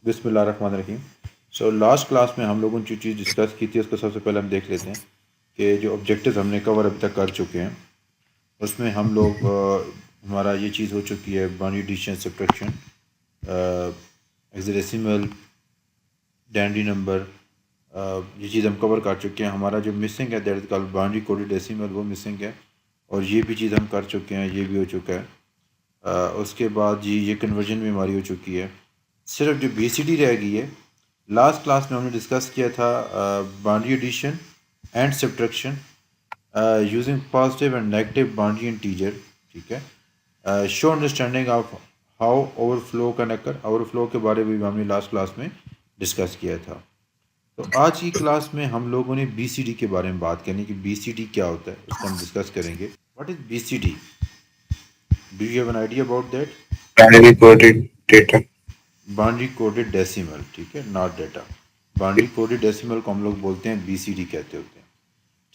बिस्मिल्लाहिर्रहमानिर्रहीम। Last class में हम लोगों ने जो चीज़ डिस्कस की थी उसको सबसे पहले हम देख लेते हैं कि जो ऑब्जेक्टिव्स हमने कवर अभी तक कर चुके हैं उसमें हम लोग हमारा ये चीज़ हो चुकी है बाइनरी एडिशन, सब्ट्रैक्शन, हेक्साडेसिमल, डैंडी नंबर। ये चीज़ हम कवर कर चुके हैं। हमारा जो मिसिंग है that is called binary coded decimal, वो मिसिंग है और ये भी चीज़ हम कर चुके हैं, ये भी हो चुका है। उसके बाद जी ये कन्वर्जन भी हमारी हो चुकी है। सिर्फ जो BCD रह गई है, लास्ट क्लास में हमने डिस्कस किया था binary addition and subtraction using positive and negative binary integer. ठीक है, show understanding of how overflow can occur. Overflow के बारे में भी हमने लास्ट क्लास में डिस्कस किया था। तो आज की क्लास में हम लोगों ने BCD के बारे में बात करनी कि BCD क्या होता है, उसको हम डिस्कस करेंगे। What is BCD? Do you have an idea about that? Binary coded data. Binary coded decimal, ठीक है, not data. Binary coded decimal को हम लोग बोलते हैं BCD कहते होते हैं।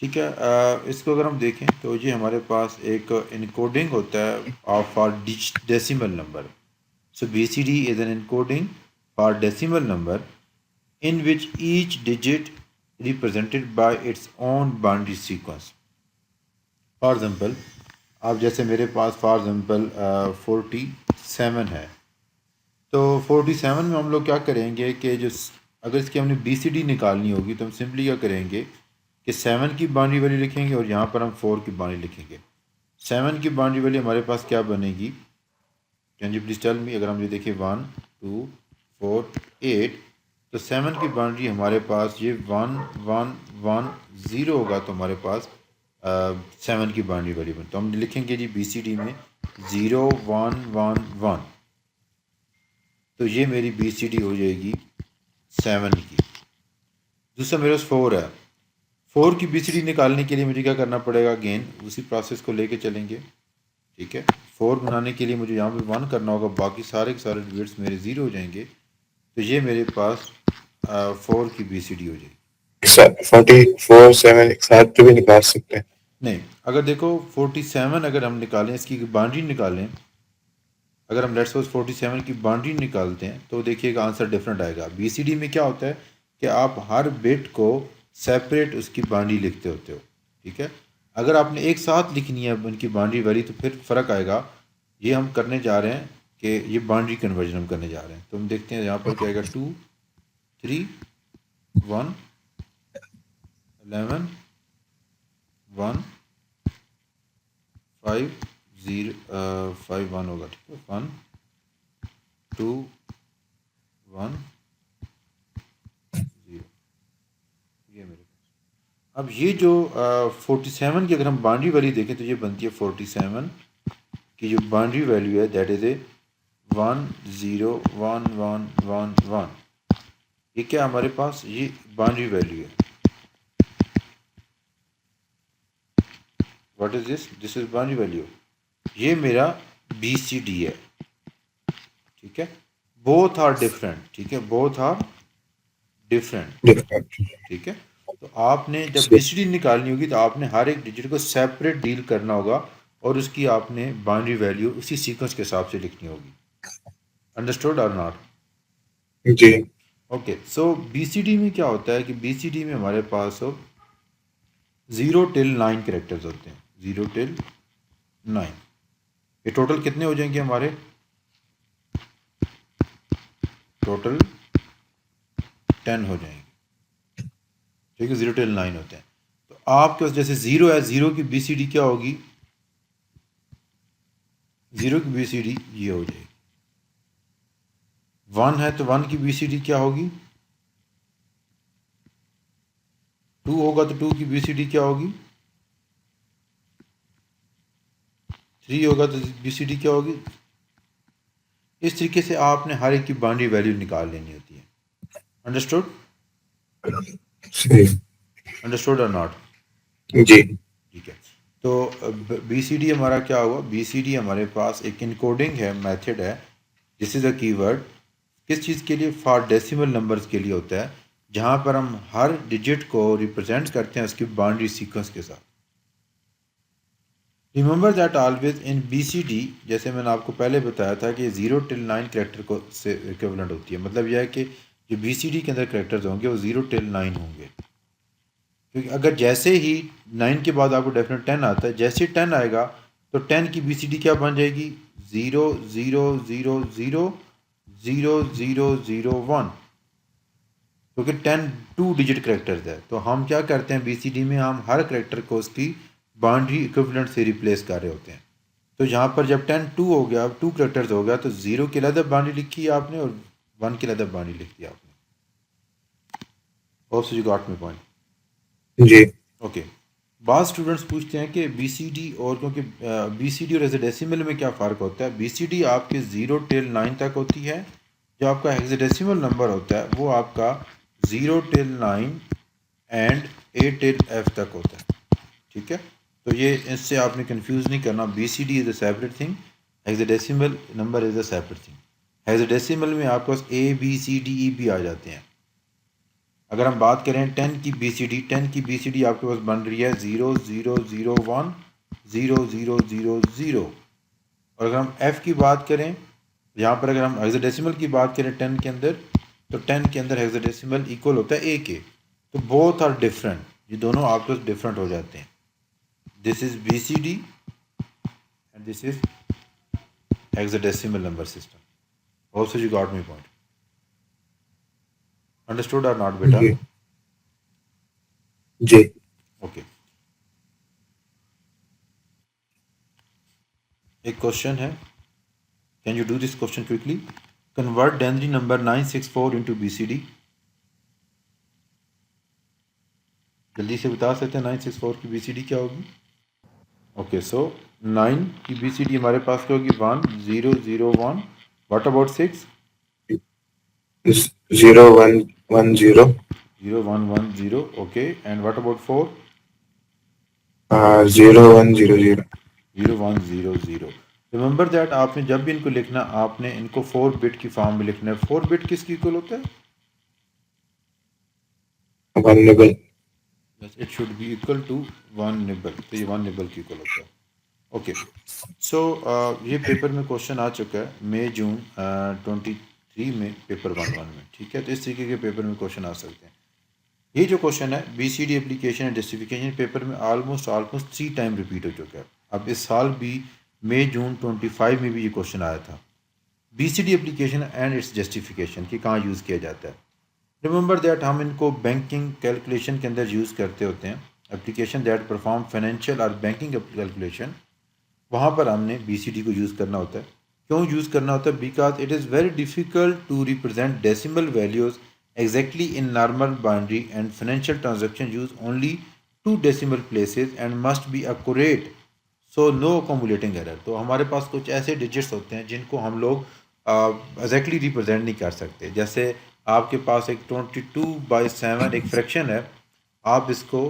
ठीक है, इसको अगर हम देखें तो ये हमारे पास एक इनकोडिंग होता है of for decimal number. So BCD is an encoding for decimal number in which each digit represented by its own binary sequence. For example, आप जैसे मेरे पास फॉर एग्ज़ाम्पल 47 है, तो 47 में हम लोग क्या करेंगे कि अगर इसकी हमने BCD निकालनी होगी तो हम सिंपली क्या करेंगे कि 7 की बाइनरी वैल्यू लिखेंगे और यहाँ पर हम 4 की बाइनरी लिखेंगे। 7 की बाइनरी वैल्यू हमारे पास क्या बनेगी? Can you please tell me? अगर हम ये देखें 1 2 4 8, तो 7 की बाउंड्री हमारे पास ये 1 1 1 0 होगा, तो हमारे पास 7 की बाउंड्री वैल्यू बन, तो हम लिखेंगे जी BCD में 0 1 1 1, तो ये मेरी BCD हो जाएगी 7 की। दूसरा मेरे पास 4 है, 4 की BCD निकालने के लिए मुझे क्या करना पड़ेगा? अगेन उसी प्रोसेस को लेके चलेंगे। ठीक है, 4 बनाने के लिए मुझे यहाँ पे 1 करना होगा, बाकी सारे के सारे डिजिट्स मेरे 0 हो जाएंगे, तो ये मेरे पास 4 की BCD हो जाएगी। 44 7 एक साथ भी निकाल सकते हैं. नहीं, अगर देखो 47 अगर हम निकालें, इसकी बाउंड्री निकालें, अगर हम लेट्स सपोज 47 की बाउंड्री निकालते हैं तो देखिएगा आंसर डिफरेंट आएगा। BCD में क्या होता है कि आप हर बिट को सेपरेट उसकी बाउंड्री लिखते होते हो। ठीक है, अगर आपने एक साथ लिखनी है उनकी बाउंड्री वैल्यू तो फिर फ़र्क आएगा। ये हम करने जा रहे हैं कि ये बाउंड्री कन्वर्जन हम करने जा रहे हैं, तो हम देखते हैं यहाँ पर क्या आएगा। 2 3 1 11 1 5 0 5 1 होगा। ठीक है, 1 2 1 0, ये मेरे पास। अब ये जो 47 की अगर हम बाउंड्री वैल्यू देखें तो ये बनती है 47 की जो बाउंड्री वैल्यू है दैट इज़ ए 1 0 1 1 1 1। ये क्या हमारे पास ये बाउंड्री वैल्यू है। What is this is boundary value. ये मेरा BCD है। ठीक है, बोथ आर डिफरेंट। ठीक है, बोथ आर डिफरेंट। Different. ठीक है, तो आपने जब BCD निकालनी होगी तो आपने हर एक डिजिट को सेपरेट डील करना होगा और उसकी आपने बाइनरी वैल्यू उसी सीक्वेंस के हिसाब से लिखनी होगी। अंडरस्टूड और नॉट? जी. ओके, सो BCD में क्या होता है कि BCD में हमारे पास 0 till 9 कैरेक्टर्स होते हैं। 0 till 9, ये टोटल कितने हो जाएंगे हमारे? टोटल 10 हो जाएंगे। ठीक है, 0 till 9 होते हैं। तो आपके पास जैसे 0 है, 0 की BCD क्या होगी? 0 की BCD ये हो जाएगी। 1 है तो 1 की BCD क्या होगी? 2 होगा तो 2 की BCD क्या होगी? 3 होगा तो BCD क्या होगी? इस तरीके से आपने हर एक की बाउंड्री वैल्यू निकाल लेनी होती है। अंडरस्टूड? सही. अंडरस्टूड और नॉट? जी. ठीक है, तो BCD हमारा क्या हुआ? BCD हमारे पास एक इनकोडिंग है, मेथड है। दिस इज़ अ कीवर्ड किस चीज़ के लिए? फॉर डेसिमल नंबर्स के लिए होता है, जहाँ पर हम हर डिजिट को रिप्रेजेंट करते हैं उसकी बाउंड्री सीक्वेंस के साथ। Remember that always in BCD, जैसे मैंने आपको पहले बताया था कि 0 till 9 करेक्टर को से इक्विवेलेंट होती है। मतलब यह है कि जो BCD के अंदर करेक्टर्स होंगे वो 0 till 9 होंगे, क्योंकि अगर जैसे ही 9 के बाद आपको डेफिनेट 10 आता है, जैसे ही 10 आएगा तो 10 की BCD क्या बन जाएगी? 0 0 0 0 0 0 0 1, क्योंकि 10 टू डिजिट करेक्टर्स है। तो हम क्या करते हैं BCD में, हम हर करेक्टर को उसकी बाउंड्री इक्विवेलेंट से रिप्लेस कर रहे होते हैं। तो यहाँ पर जब 10 2 हो गया, 2 करेक्टर्स हो गया, तो 0 की अलग बाउंड्री लिखी है आपने और 1 की अलग बाउंड्री लिख दी आपने। Hope you got my point. जी। ओके। बाद स्टूडेंट्स पूछते हैं कि BCD और, क्योंकि BCD और हेक्साडेसिमल में क्या फ़र्क होता है? BCD आपके 0 till 9 तक होती है, जो आपका हेक्साडेसिमल नंबर होता है वो आपका 0 till 9 एंड 8 till F तक होता है। ठीक है, तो ये इससे आपने कंफ्यूज नहीं करना। BCD is a separate thing, hexadecimal number is a separate thing. Hexadecimal में आपके पास ABCDE भी आ जाते हैं। अगर हम बात करें 10 की BCD, 10 की BCD आपके पास बन रही है 0 0 0 1 0 0 0 0। और अगर हम F की बात करें, यहाँ पर अगर हम हेक्साडेसिमल की बात करें 10 के अंदर, तो 10 के अंदर हेक्साडेसिमल इक्वल होता है A के। तो बोथ आर डिफरेंट, ये दोनों आपके पास डिफरेंट हो जाते हैं। This is BCD and this is hexadecimal number system. Also you got my point. Understood और नॉट बेटा? जी। जी। ओके। एक क्वेश्चन है, can you do this question quickly? Convert denary number 964 into BCD। जल्दी से बता सकते हैं 964 की BCD क्या होगी? ओके, सो 9 की BCD हमारे पास क्या होगी? 1 0 0 1। What about 6? 0110 0 1 1 0। Okay, and what about 4? 0100 0 1 0 0। Remember that आपने जब भी इनको लिखना, आपने इनको 4 बिट की फॉर्म में लिखना है। 4 बिट किसकी इक्वल होता है? One nibble. It should be equal to 1 nibble, तो ये 1 निबल की इक्वल होता है। ओके, सो ये पेपर में क्वेश्चन आ चुका है मई जून 23 में, पेपर 1 में। ठीक है, तो इस तरीके के पेपर में क्वेश्चन आ सकते हैं। ये जो क्वेश्चन है BCD application and justification, paper में ऑलमोस्ट 3 टाइम रिपीट हो चुका है। अब इस साल भी मई जून 25 में भी ये क्वेश्चन आया था, BCD application and it's justification कि कहाँ यूज़ किया जाता है। रिमेंबर दैट हम इनको बैंकिंग कैलकुलेशन के अंदर यूज़ करते होते हैं। एप्लीकेशन दैट परफॉर्म फाइनेंशियल और बैंकिंग कैलकुलेशन, वहाँ पर हमने BCD को यूज़ करना होता है। क्यों यूज़ करना होता है? Because it is very difficult to represent decimal values exactly in normal binary, and financial transaction use only 2 decimal places and must be accurate, so no accumulating error। तो हमारे पास कुछ ऐसे डिजिट्स होते हैं जिनको हम लोग एग्जैक्टली रिप्रेजेंट नहीं कर सकते। जैसे आपके पास एक 22/7 एक फ्रैक्शन है, आप इसको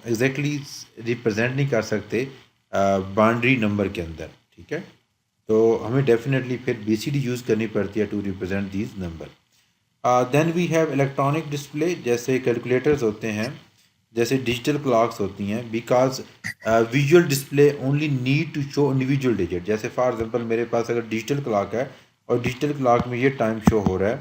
एग्जैक्टली रिप्रेजेंट नहीं कर सकते बाउंड्री नंबर के अंदर। ठीक है, तो हमें डेफिनेटली फिर BCD यूज़ करनी पड़ती है to represent these numbers. Then we have electronic display, जैसे कैलकुलेटर्स होते हैं, जैसे डिजिटल क्लॉक्स होती हैं। Because visual display only need to show individual digit. जैसे फॉर एग्जांपल मेरे पास अगर डिजिटल क्लॉक है और डिजिटल क्लॉक में ये टाइम शो हो रहा है,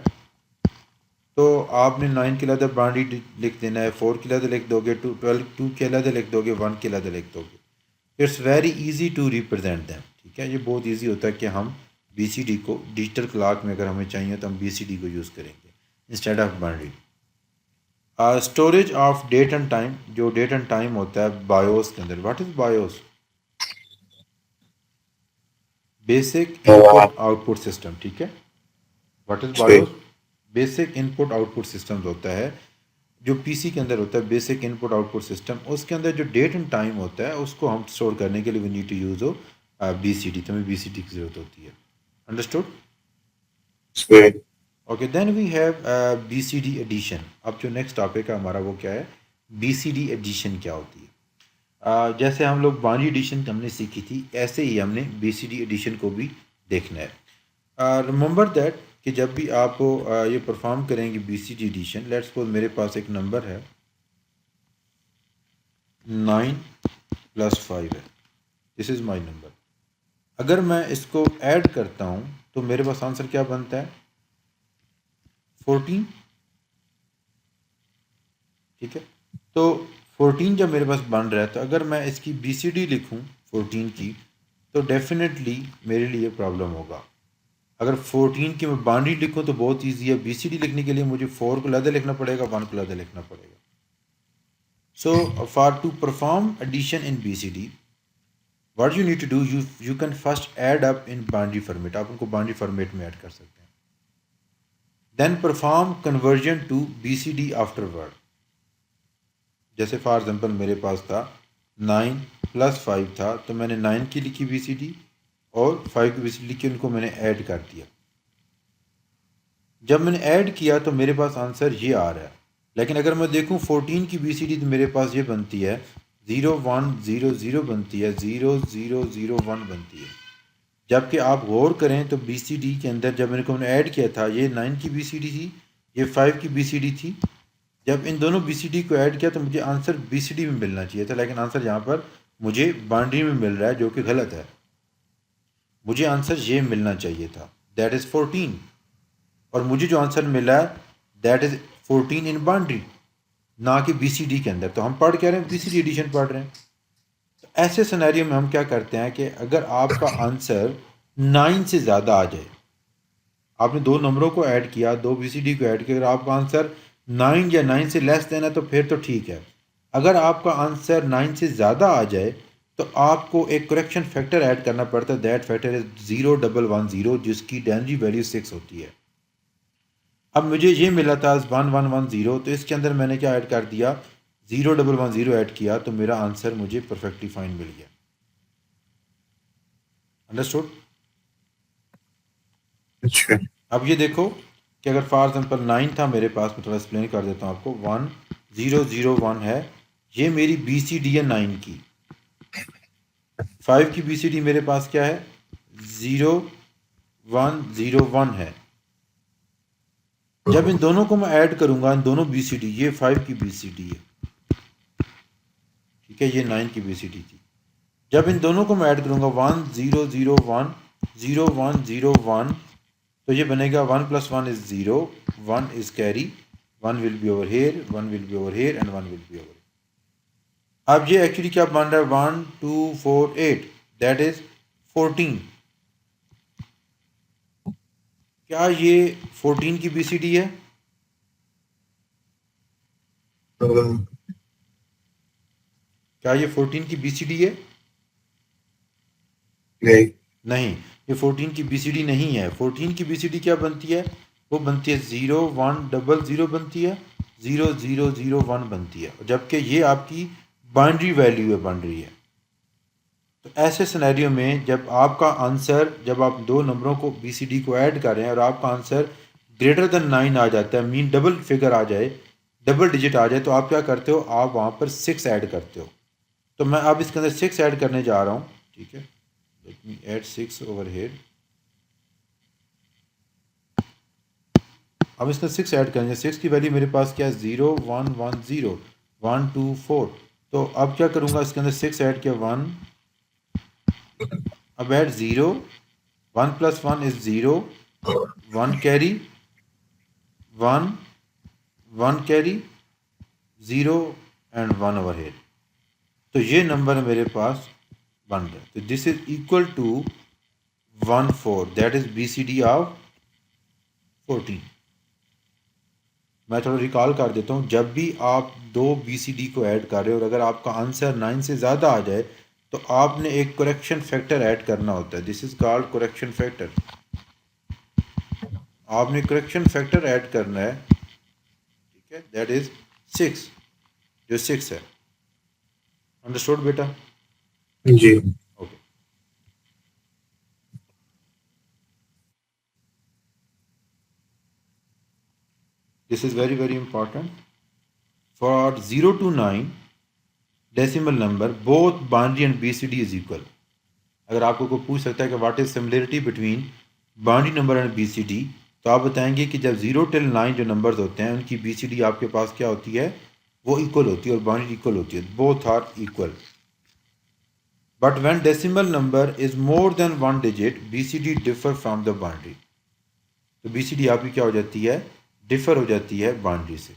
तो आपने 9 के अलग बाउंड्री लिख देना है, 4 के अलग लिख दोगे, 2 के अलग लिख दोगे, 1 के अलग लिख दोगे। It's very easy to represent them. ठीक है, ये बहुत इजी होता है कि हम BCD को डिजिटल क्लॉक में अगर हमें चाहिए तो हम BCD को यूज़ करेंगे instead of binary. Storage of date and time, जो डेट एंड टाइम होता है बायोस के अंदर। What is BIOS? Basic input output system. ठीक है, what is BIOS? Basic input output system होता है जो PC के अंदर होता है, बेसिक इनपुट आउटपुट सिस्टम। उसके अंदर जो डेट एंड टाइम होता है उसको हम स्टोर करने के लिए वी नीड टू यूज़ हो BCD, तो हमें BCD की ज़रूरत होती है। Understood? Okay, then we have BCD addition. अब जो नेक्स्ट टॉपिक है हमारा वो क्या है? BCD एडिशन क्या होती है? जैसे हम लोग बाइनरी एडिशन हमने सीखी थी, ऐसे ही हमने BCD एडिशन को भी देखना है। रिमेंबर दैट कि जब भी आप ये परफॉर्म करेंगे BCD एडिशन, लेट्स सपोज मेरे पास एक नंबर है 9 + 5 है। This is my number. अगर मैं इसको ऐड करता हूँ तो मेरे पास आंसर क्या बनता है? 14। ठीक है, तो 14 जब मेरे पास बन रहा है तो अगर मैं इसकी BCD लिखूँ 14 की, तो डेफिनेटली मेरे लिए प्रॉब्लम होगा। अगर 14 की मैं बाउंड्री लिखूँ तो बहुत ईजी है। BCD लिखने के लिए मुझे 4 को अलग लिखना पड़ेगा, 1 को अलग लिखना पड़ेगा। So for to perform addition in BCD, what you need to do, you can first add up in binary format. आप उनको binary format में ऐड कर सकते हैं। Then perform conversion to BCD afterward. जैसे फॉर एग्जांपल मेरे पास था 9 + 5 था, तो मैंने 9 की लिखी BCD और 5 की BCD लिखी, उनको मैंने ऐड कर दिया। जब मैंने ऐड किया तो मेरे पास आंसर ये आ रहा है। लेकिन अगर मैं देखूं 14 की BCD तो मेरे पास ये बनती है 0 1 0 0 बनती है, 0 0 0 1 बनती है। जबकि आप गौर करें तो BCD के अंदर जब मैंने ऐड किया था ये 9 की BCD थी, ये 5 की BCD थी। जब इन दोनों BCD को ऐड किया तो मुझे आंसर BCD में मिलना चाहिए था, लेकिन आंसर यहाँ पर मुझे बाउंड्री में मिल रहा है, जो कि गलत है। मुझे आंसर ये मिलना चाहिए था, दैट इज़ 14, और मुझे जो आंसर मिला है दैट इज़ 14 इन बाउंड्री, ना कि BCD के अंदर। तो हम पढ़ क्या रहे हैं? BCD एडिशन पढ़ रहे हैं। तो ऐसे सिनेरियो में हम क्या करते हैं कि अगर आपका आंसर 9 से ज़्यादा आ जाए, आपने दो नंबरों को ऐड किया, दो BCD को ऐड किया, अगर आपका आंसर 9 या 9 से लेस देना तो फिर तो ठीक है। अगर आपका आंसर 9 से ज़्यादा आ जाए तो आपको एक करेक्शन फैक्टर ऐड करना पड़ता है, दैट फैक्टर इज़ 0110, जिसकी डेनरी वैल्यू 6 होती है। अब मुझे ये मिला था 1110, तो इसके अंदर मैंने क्या ऐड कर दिया? 0110 ऐड किया, तो मेरा आंसर मुझे परफेक्टली फाइन मिल गया। अंडरस्टूड? अच्छा। अब ये देखो कि अगर फॉर एग्जाम्पल 9 था मेरे पास, मैं थोड़ा एक्सप्लेन कर देता हूँ आपको। 1001 है, ये मेरी BCD है 9 की। 5 की BCD मेरे पास क्या है? 0101 है। जब इन दोनों को मैं ऐड करूंगा, इन दोनों BCD, ये 5 की BCD है, ठीक है, ये 9 की BCD थी। जब इन दोनों को मैं ऐड करूंगा 1001 0101, तो ये बनेगा 1 + 1 is 0, 1 is carry, 1 will be over here, 1 will be over here and 1 will be over. अब ये एक्चुअली क्या बन रहा है? 1 2 4 8, दैट इज 14। क्या ये 14 की BCD है? क्या ये 14 की BCD है? नहीं। नहीं, ये 14 की BCD नहीं है। 14 की BCD क्या बनती है? वो बनती है 0100 बनती है, 0001 बनती है, जबकि ये आपकी बाइनरी वैल्यू है, बन रही है। तो ऐसे सिनेरियो में जब आपका आंसर, जब आप दो नंबरों को BCD को ऐड कर रहे हैं और आपका आंसर ग्रेटर देन 9 आ जाता है, मीन डबल फिगर आ जाए, डबल डिजिट आ जाए, तो आप क्या करते हो? आप वहाँ पर 6 ऐड करते हो। तो मैं अब इसके अंदर 6 ऐड करने जा रहा हूँ, ठीक है। Let me add 6 over here. अब इसका 6 ऐड करेंगे। 6 की वैल्यू मेरे पास क्या है? 0110 124। तो अब क्या करूँगा? इसके अंदर 6 ऐड किया, 1, अब add 0, 1 + 1 is 0, 1 carry, 1 1 carry, 0 and 1 over here. तो ये नंबर मेरे पास बन रहा है। तो this is equal to 14, that is BCD of 14। मैं थोड़ा रिकॉल कर देता हूँ, जब भी आप दो BCD को ऐड कर रहे हो और अगर आपका आंसर 9 से ज़्यादा आ जाए तो आपने एक करेक्शन फैक्टर ऐड करना होता है, this is called correction factor. आपने करेक्शन फैक्टर ऐड करना है, ठीक है, दैट इज़ 6, जो 6 है। अंडरस्टूड बेटा? जी। Okay. This is very very important. For 0 to 9 decimal number, both binary and BCD is equal. अगर आपको कोई पूछ सकता है कि what is similarity between binary number and BCD, तो आप बताएंगे कि जब 0 till 9 जो नंबर्स होते हैं उनकी BCD आपके पास क्या होती है? वो इक्वल होती है और बाइनरी इक्वल होती है, both are equal. But when decimal number is more than 1 digit BCD differ from the binary. तो BCD आपकी क्या हो जाती है, डिफर हो जाती है बाइनरी से।